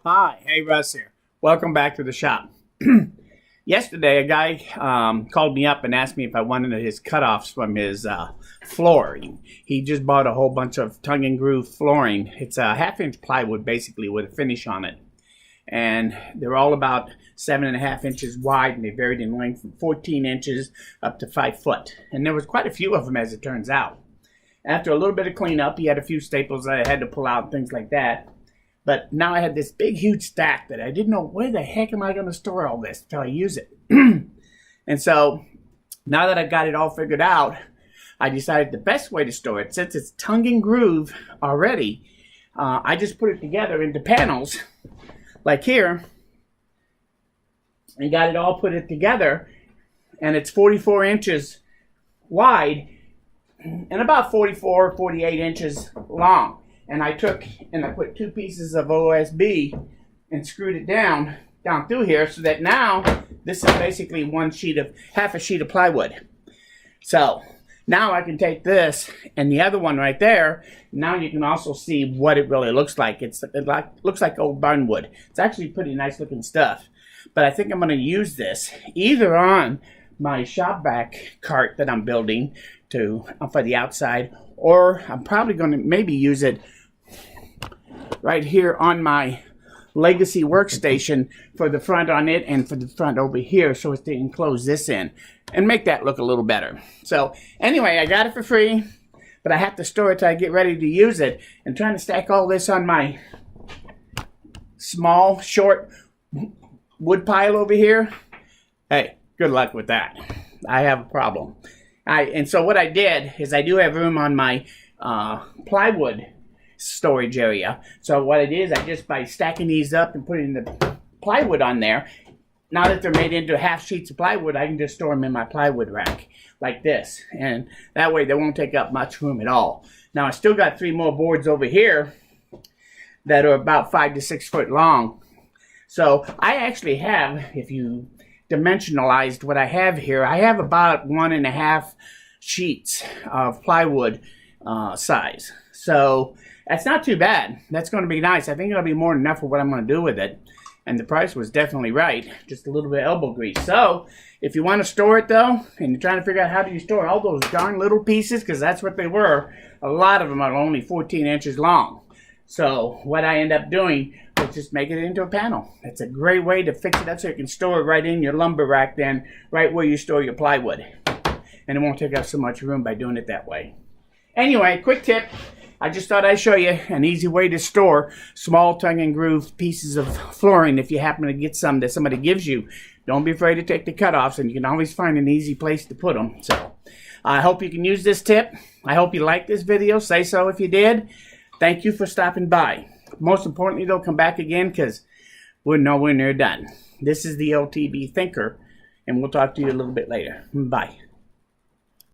Hi, hey Russ here. Welcome back to the shop. Yesterday, a guy called me up and asked me if I wanted his cutoffs from his flooring. He just bought a whole bunch of tongue and groove flooring. It's a 1/2-inch plywood basically with a finish on it. And they're all about 7.5 inches wide, and they varied in length from 14 inches up to 5 foot. And there was quite a few of them, as it turns out. After a little bit of cleanup, he had a few staples that I had to pull out and things like that. But now I had this big, huge stack that I didn't know where the heck am I going to store all this until I use it. And so now that I've got it all figured out, I decided the best way to store it, since it's tongue and groove already, I just put it together into panels like here and got it all put it together. And it's 44 inches wide and about 44, 48 inches long. And I took and I put 2 pieces of OSB and screwed it down through here, so that now this is basically half a sheet of plywood. So now I can take this and the other one right there. Now you can also see what it really looks like. It looks like old barnwood. It's actually pretty nice looking stuff. But I think I'm going to use this either on my shop back cart that I'm building for the outside, or I'm probably going to maybe use it right here on my legacy workstation for the front on it and for the front over here, so as to enclose this in and make that look a little better. So anyway, I got it for free, but I have to store it till I get ready to use it. And trying to stack all this on my small, short wood pile over here, hey, good luck with that. I have a problem. And so what I did is I do have room on my plywood storage area. So what I did is I just, by stacking these up and putting the plywood on there, now that they're made into half sheets of plywood, I can just store them in my plywood rack like this. And that way they won't take up much room at all. Now I still got 3 more boards over here that are about 5 to 6 foot long. So I actually have, if you dimensionalized what I have here, I have about 1.5 sheets of plywood size. So that's not too bad. That's going to be nice. I think it'll be more than enough for what I'm going to do with it. And the price was definitely right. Just a little bit of elbow grease. So if you want to store it though, and you're trying to figure out how do you store all those darn little pieces, because that's what they were, a lot of them are only 14 inches long. So what I end up doing is just make it into a panel. It's a great way to fix it up so you can store it right in your lumber rack then, right where you store your plywood. And it won't take up so much room by doing it that way. Anyway, quick tip. I just thought I'd show you an easy way to store small tongue and groove pieces of flooring if you happen to get some that somebody gives you. Don't be afraid to take the cutoffs, and you can always find an easy place to put them. So I hope you can use this tip. I hope you liked this video. Say so if you did. Thank you for stopping by. Most importantly, though, come back again, because we're nowhere near done. This is the OTB Thinker, and we'll talk to you a little bit later. Bye.